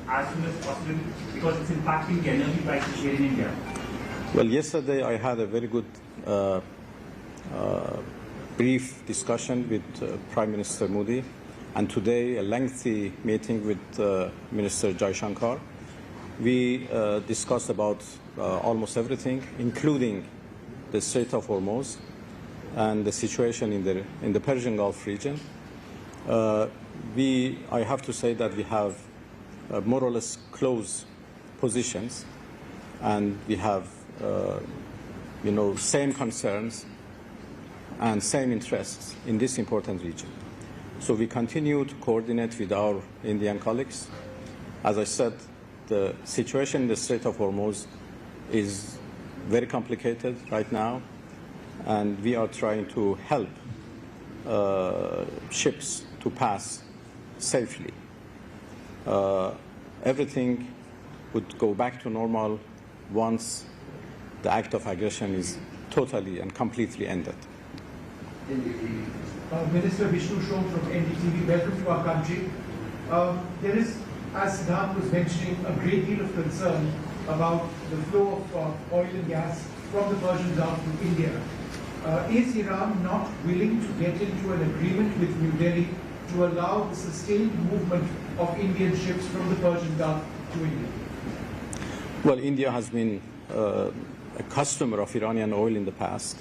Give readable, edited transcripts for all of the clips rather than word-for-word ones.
as soon as possible because it's impacting the energy prices here in India? Well, yesterday I had a very good brief discussion with Prime Minister Modi, and today a lengthy meeting with Minister Jahangir. We discussed about almost everything, including the Strait of Hormuz and the situation in the Persian Gulf region. I have to say that we have more or less close positions, and we have same concerns and same interests in this important region. So we continue to coordinate with our Indian colleagues. As I said, the situation in the Strait of Hormuz is very complicated right now, and we are trying to help ships to pass safely. Everything would go back to normal once the act of aggression is totally and completely ended. Minister Vishnu Shom from NDTV, welcome to our country. There is, as Sath was mentioning, a great deal of concern about the flow of oil and gas from the Persian Gulf to India. Is Iran not willing to get into an agreement with New Delhi to allow the sustained movement of Indian ships from the Persian Gulf to India? Well, India has been a customer of Iranian oil in the past,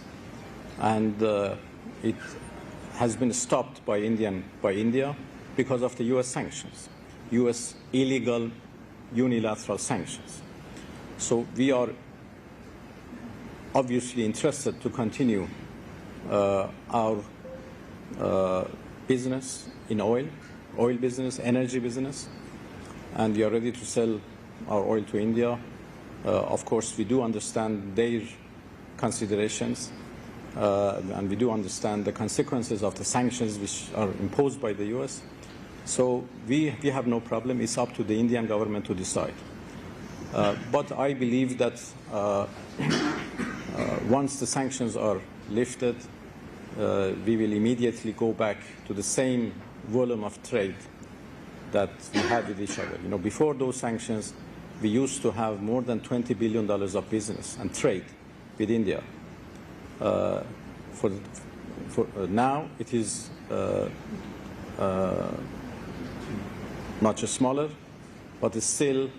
and it has been stopped by India because of the U.S. sanctions, U.S. illegal unilateral sanctions. So we are obviously interested to continue our business in oil business, energy business, and we are ready to sell our oil to India. Of course, we do understand their considerations, and we do understand the consequences of the sanctions which are imposed by the U.S. So we have no problem. It's up to the Indian government to decide. But I believe that once the sanctions are lifted, we will immediately go back to the same volume of trade that we had with each other. Before those sanctions, we used to have more than $20 billion of business and trade with India. Now it is much smaller, but it's still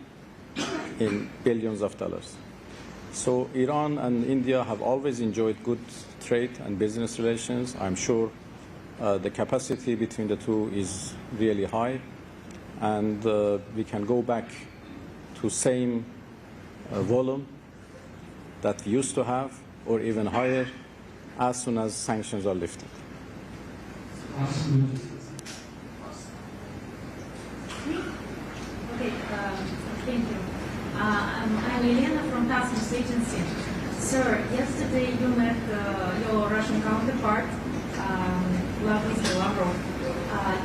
in billions of dollars. So Iran and India have always enjoyed good trade and business relations. I'm sure the capacity between the two is really high, and we can go back to same volume that we used to have, or even higher, as soon as sanctions are lifted. Okay, thank you. I'm Elena from Customs Agency. Sir, yesterday you met your Russian counterpart, Lavrov.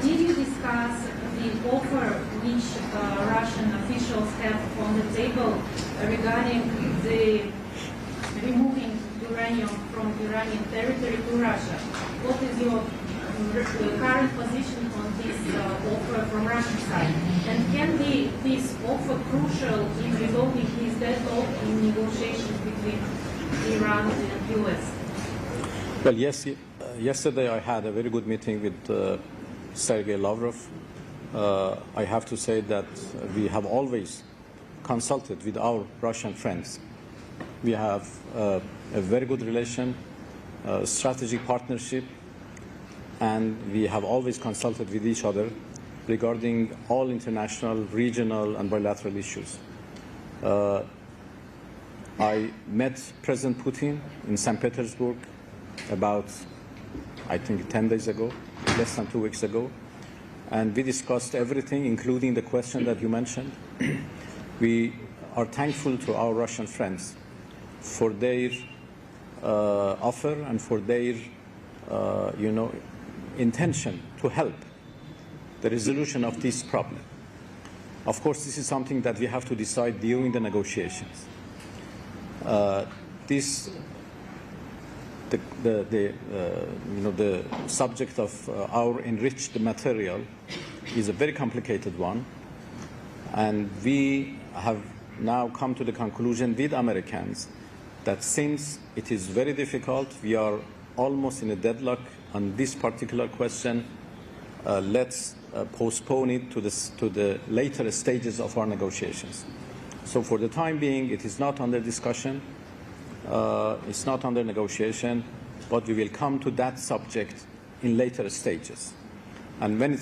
Did you discuss the offer which Russian officials have on the table regarding the removing uranium from Iranian territory to Russia? What is your current position on this offer from Russian side? And can this offer crucial in resolving this deadlock in negotiations between Iran and US? Well, yes. Yesterday I had a very good meeting with Sergei Lavrov. I have to say that we have always consulted with our Russian friends. We have a very good relation, strategic partnership, and we have always consulted with each other regarding all international, regional, and bilateral issues. I met President Putin in St. Petersburg about, I think, 10 days ago, less than 2 weeks ago, and we discussed everything, including the question that you mentioned. We are thankful to our Russian friends for their offer and for their, intention to help the resolution of this problem. Of course, this is something that we have to decide during the negotiations. The subject of our enriched material is a very complicated one, And we have now come to the conclusion with Americans that since it is very difficult, we are almost in a deadlock on this particular question, let's postpone it to the later stages of our negotiations. So for the time being, it is not under discussion, it's not under negotiation, but we will come to that subject in later stages. And when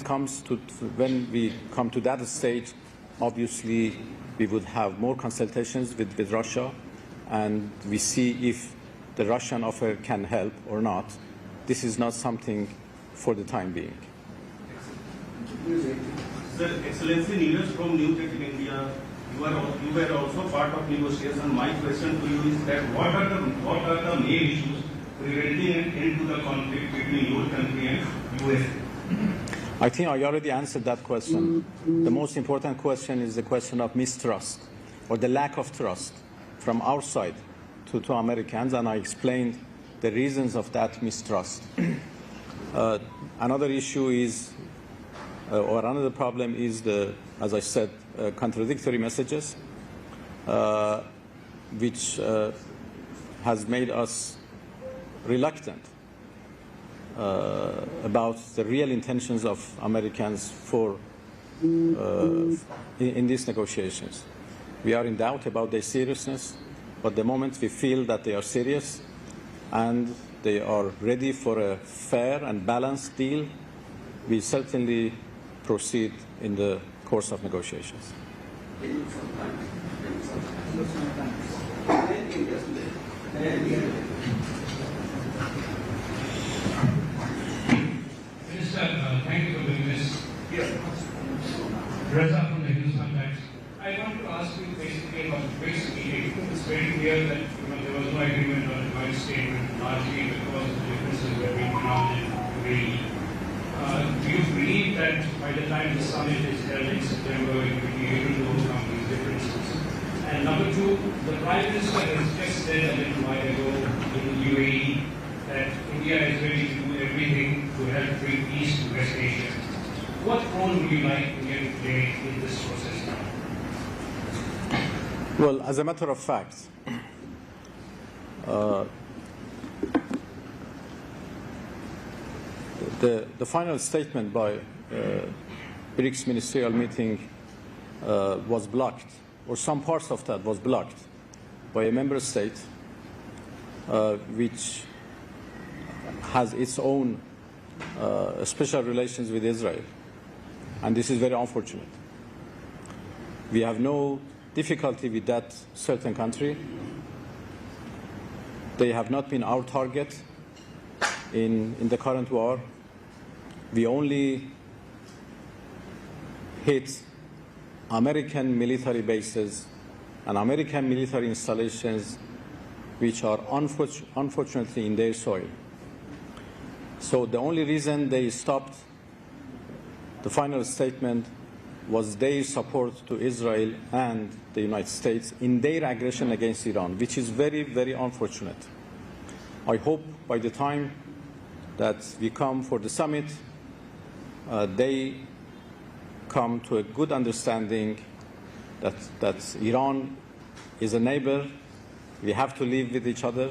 we come to that stage, obviously we would have more consultations with Russia, and we see if the Russian offer can help or not. This is not something for the time being. Sir, Excellency, leaders from New Tech in India, you were also part of negotiation. My question to you is that what are the main issues preventing an end to the conflict between your country and USA? I think I already answered that question. The most important question is the question of mistrust, or the lack of trust from our side to Americans, and I explained the reasons of that mistrust. Another issue is, or another problem is as I said, contradictory messages, which has made us reluctant about the real intentions of Americans in these negotiations. We are in doubt about their seriousness, but the moment we feel that they are serious and they are ready for a fair and balanced deal, we certainly proceed in the course of negotiations. Thank you for doing this. Reza from the Hindustan Times. I want to ask you basically about the BRICS meeting. It's very clear that there was no agreement on the joint statement, largely because of the differences between Iran and UAE. Do you believe that by the time the summit is held in September, you will be able to overcome these differences? And number two, the Prime Minister has just said a little while ago in UAE that India is ready to do everything to help bring peace to West Asia. What role would you like India to play in this process now? Well, as a matter of fact, the final statement by BRICS ministerial meeting was blocked, or some parts of that was blocked by a member state which has its own special relations with Israel. And this is very unfortunate. We have no difficulty with that certain country. They have not been our target in the current war. We only hit American military bases and American military installations which are unfortunately in their soil. So the only reason they stopped the final statement was their support to Israel and the United States in their aggression against Iran, which is very, very unfortunate. I hope by the time that we come for the summit, they come to a good understanding that Iran is a neighbor. We have to live with each other.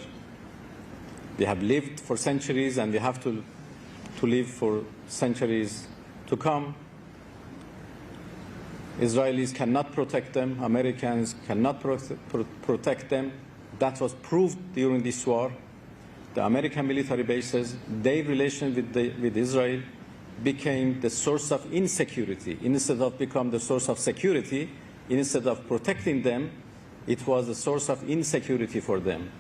We have lived for centuries, and we have to live for centuries to come. Israelis cannot protect them. Americans cannot protect them. That was proved during this war. The American military bases, their relation with Israel became the source of insecurity. Instead of becoming the source of security, instead of protecting them, it was a source of insecurity for them.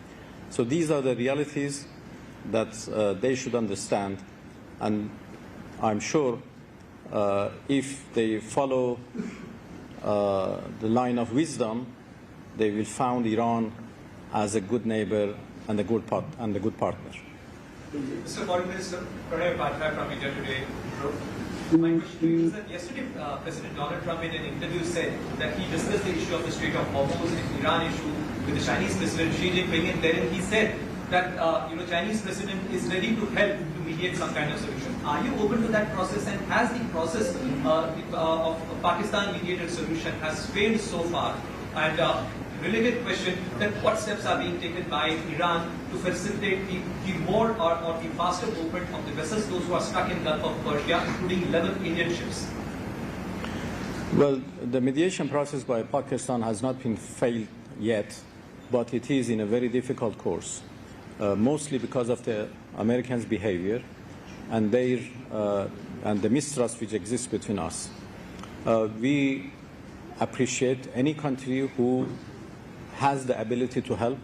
So these are the realities that they should understand. And I'm sure if they follow the line of wisdom, they will find Iran as a good neighbor and a good partner. Mr. Foreign Minister, Pranay Patna from India Today. My question to you is that yesterday President Donald Trump in an interview said that he discussed the issue of the Strait of Hormuz and Iran issue with the Chinese President Xi Jinping, and then he said that Chinese President is ready to help to mediate some kind of solution. Are you open to that process, and has the process of Pakistan mediated solution has failed so far? And related question, that what steps are being taken by Iran to facilitate the more or the faster movement of the vessels, those who are stuck in Gulf of Persia, including 11 Indian ships? Well, the mediation process by Pakistan has not been failed yet, but it is in a very difficult course, mostly because of the Americans' behavior and the mistrust which exists between us. We appreciate any country who has the ability to help,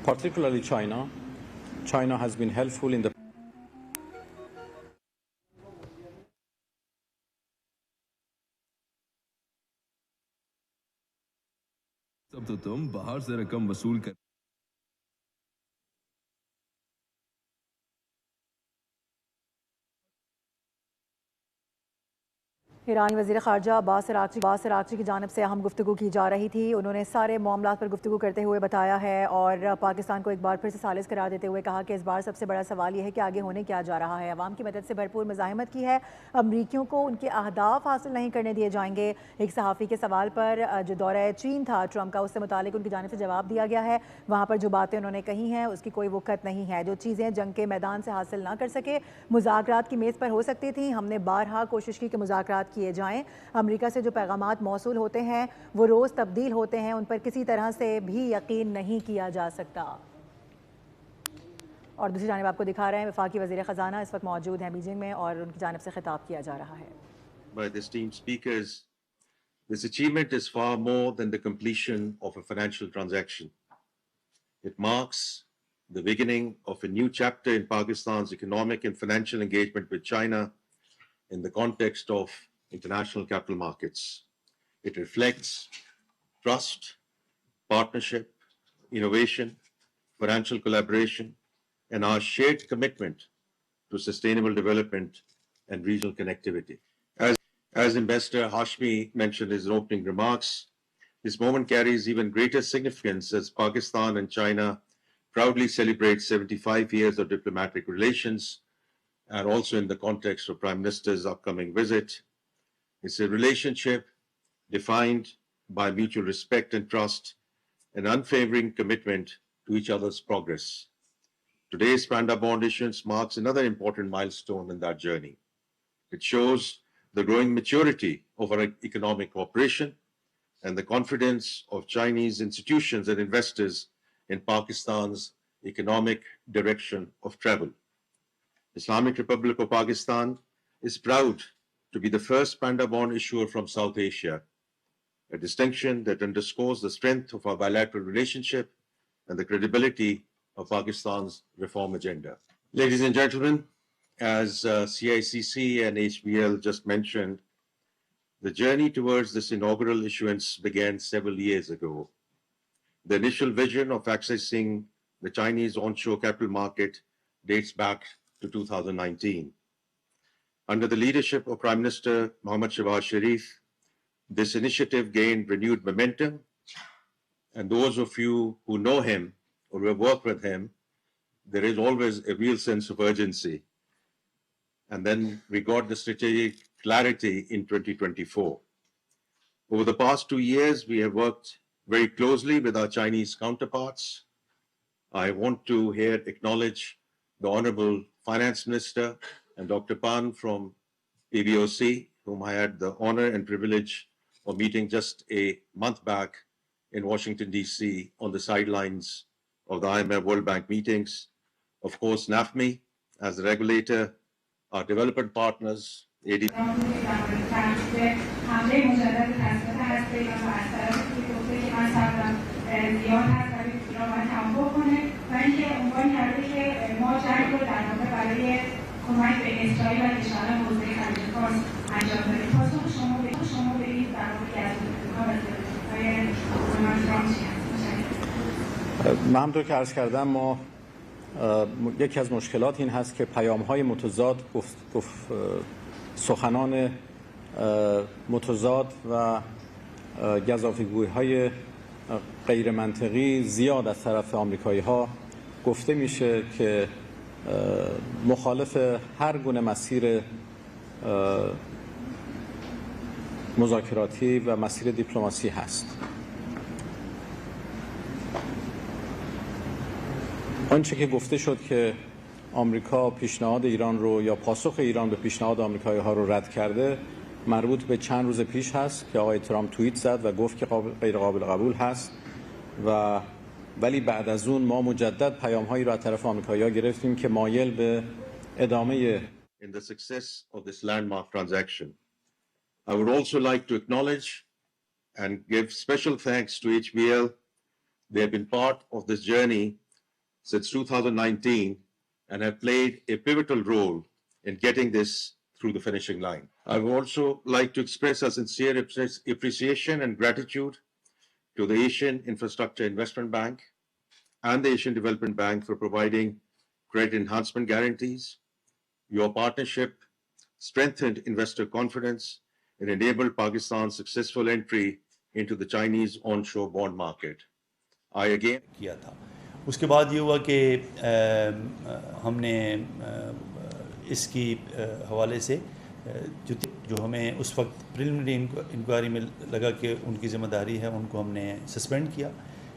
particularly China. China has been helpful in the तब तो तुम बाहर से रकम वसूल कर ईरानी वज़ीर ख़ारजा Abbas Araghchi की जानिब से अहम गुफ्तगू की जा रही थी। उन्होंने सारे मामलात पर गुफ्तगू करते हुए बताया है और पाकिस्तान को एक बार फिर से सालिस करार देते हुए कहा कि इस बार सबसे बड़ा सवाल यह है कि आगे होने क्या जा रहा है। अवाम की मदद से भरपूर मज़ाहमत की है, अमरीकियों को उनके अहदाफ हासिल नहीं करने दिए जाएंगे। एक सहाफ़ी के सवाल पर जो दौरा चीन था ट्रंप का, उससे मुतालिक उनकी जानिब से जवाब दिया गया है। वहाँ पर जो बातें उन्होंने कही हैं उसकी कोई वक़्त नहीं है। जो चीज़ें जंग के मैदान से हासिल ना कर सके, मुज़ाकरात की मेज़ पर हो सकती थी। हमने बारहा कोशिश की कि मुज़ाकरात किए जाएँ। अमेरिका से जो पैगामात मौसूल होते हैं वो रोज़ तब्दील होते हैं, उन पर किसी तरह से भी यकीन नहीं किया जा सकता। और दूसरी जानिब आपको दिखा रहे हैं वफाकी वज़ीर ख़ज़ाना इस वक्त मौजूद हैं बीजिंग में और उनकी जानिब से खिताब किया जा रहा है। By the esteemed speakers, this achievement is far more than the completion of a financial transaction. It marks the beginning of a new chapter in Pakistan's economic and financial engagement with China in the context of international capital markets. It reflects trust, partnership, innovation, financial collaboration, and our shared commitment to sustainable development and regional connectivity. As Ambassador Hashmi mentioned in his opening remarks, this moment carries even greater significance as Pakistan and China proudly celebrate 75 years of diplomatic relations, and also in the context of Prime Minister's upcoming visit. It's a relationship defined by mutual respect and trust, an unwavering commitment to each other's progress. Today's Panda bond issuance marks another important milestone in that journey. It shows the growing maturity of our economic cooperation and the confidence of Chinese institutions and investors in Pakistan's economic direction of travel. Islamic Republic of Pakistan is proud to be the first Panda bond issuer from South Asia, a distinction that underscores the strength of our bilateral relationship and the credibility of Pakistan's reform agenda. Ladies and gentlemen, as CICC and HBL just mentioned, the journey towards this inaugural issuance began several years ago. The initial vision of accessing the Chinese onshore capital market dates back to 2019. Under the leadership of Prime Minister Mohammad Shehbaz Sharif, this initiative gained renewed momentum, and those of you who know him or have worked with him, there is always a real sense of urgency. And then we got the strategic clarity in 2024. Over the past 2 years, we have worked very closely with our Chinese counterparts. I want to here acknowledge the Honorable Finance Minister and Dr. Pan from PBOC, whom I had the honor and privilege of meeting just a month back in Washington, D.C. on the sidelines of the IMF World Bank meetings. Of course, NAFMI as the regulator, our development partners, ADB. من همونطور که عرض کردم ما یکی از مشکلات این هست که پیام‌های متضاد سخنان متضاد و گزافه‌گویی‌های غیر منطقی زیاد از طرف آمریکایی‌ها گفته میشه که مخالف هر گونه مسیر مذاکراتی و مسیر دیپلماسی هست. آنچه که گفته شد که آمریکا پیشنهاد ایران رو یا پاسخ ایران به پیشنهاد آمریکایی ها رو رد کرده مربوط به چند روز پیش هست که آقای ترامپ توییت زد و گفت که غیر قابل قبول هست و ولی بعد از اون ما مجدد پیام هایی رو از طرف آمریکایی ها گرفتیم که مایل به ادامه in the success of this landmark transaction. I would also like to acknowledge and give special thanks to HBL. They have been part of this journey since 2019 and have played a pivotal role in getting this through the finishing line. I would also like to express our sincere appreciation and gratitude to the Asian Infrastructure Investment Bank and the Asian Development Bank for providing credit enhancement guarantees. Your partnership strengthened investor confidence and enabled Pakistan's successful entry into the Chinese onshore bond market. I again किया था. उसके बाद ये हुआ कि हमने इसकी हवाले से जो हमें उस वक्त प्रिलिमिनरी इंक्वायरी में लगा कि उनकी ज़िम्मेदारी है उनको हमने सस्पेंड किया.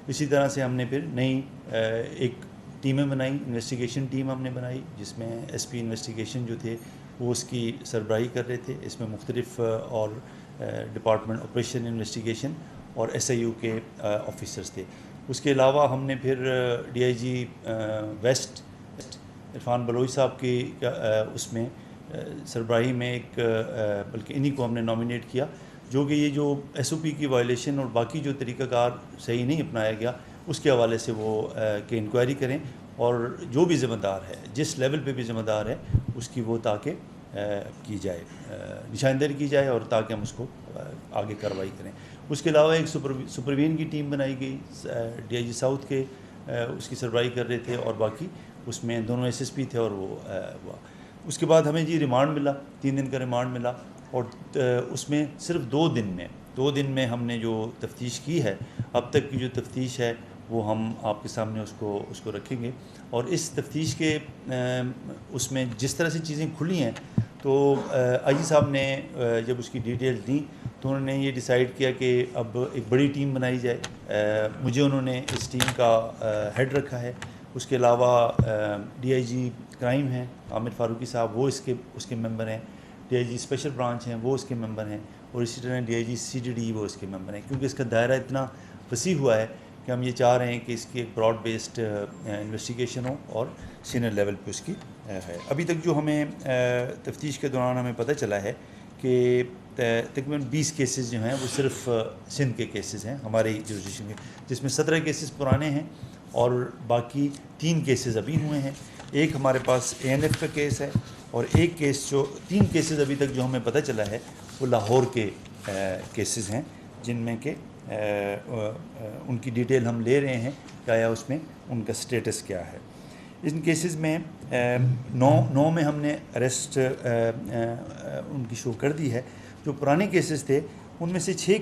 इसी तरह से हमने फिर नई एक टीमें बनाई, इन्वेस्टिगेशन टीम हमने बनाई जिसमें एसपी इन्वेस्टिगेशन जो थे वो उसकी सरबराही कर रहे थे. इसमें मुख्तलिफ और डिपार्टमेंट ऑपरेशन इन्वेस्टिगेशन और एसआईयू के ऑफिसर्स थे. उसके अलावा हमने फिर डीआईजी वेस्ट इरफान बलोई साहब की उसमें सरबराही में एक बल्कि इन्हीं को हमने नॉमिनेट किया जो कि ये जो एसओपी की वायलेशन और बाकी जो तरीक़ाकार सही नहीं अपनाया गया उसके हवाले से वो कि इंक्वायरी करें और जो भी ज़िम्मेदार है जिस लेवल पे भी ज़िम्मेदार है उसकी वो ताकि की जाए, निशानदेही की जाए और ताकि हम उसको आगे कार्रवाई करें. उसके अलावा एक सुपरवीन की टीम बनाई गई, डीआईजी साउथ के उसकी सरबराही कर रहे थे और बाकी उसमें दोनों एसएसपी थे और वो हुआ. उसके बाद हमें जी रिमांड मिला, 3 दिन का रिमांड मिला और उसमें सिर्फ 2 दिन में हमने जो तफ्तीश की है, अब तक की जो तफ्तीश है वो हम आपके सामने उसको रखेंगे. और इस तफ्तीश के उसमें जिस तरह से चीज़ें खुली हैं तो आईजी साहब ने जब उसकी डिटेल दी तो उन्होंने ये डिसाइड किया कि अब एक बड़ी टीम बनाई जाए. मुझे उन्होंने इस टीम का हेड रखा है. उसके अलावा डीआईजी क्राइम हैं आमिर फारूकी साहब, वो उसके मेंबर हैं. डीआईजी स्पेशल ब्रांच हैं, वो उसके मेंबर हैं. और इसी तरह डीआईजी सीडीडी वो इसके मेंबर हैं. क्योंकि इसका दायरा इतना वसी हुआ है कि हम ये चाह रहे हैं कि इसकी एक ब्रॉड बेस्ड इन्वेस्टिगेशन हो और सीनियर लेवल पे उसकी है. अभी तक जो हमें तफ्तीश के दौरान हमें पता चला है कि तकरीबन 20 केसेस जो हैं वो सिर्फ सिंध के केसेस हैं हमारे जुरिस्डिक्शन के, जिसमें 17 केसेस पुराने हैं और बाकी 3 केसेस अभी हुए हैं. एक हमारे पास एएनएफ का केस है और एक केस जो 3 केसेस अभी तक जो हमें पता चला है वो लाहौर के केसेस हैं जिनमें के उनकी डिटेल हम ले रहे हैं कि आया उसमें उनका स्टेटस क्या है. इन केसेस में 9 में हमने अरेस्ट उनकी शो कर दी है. जो पुराने केसेस थे उनमें से 6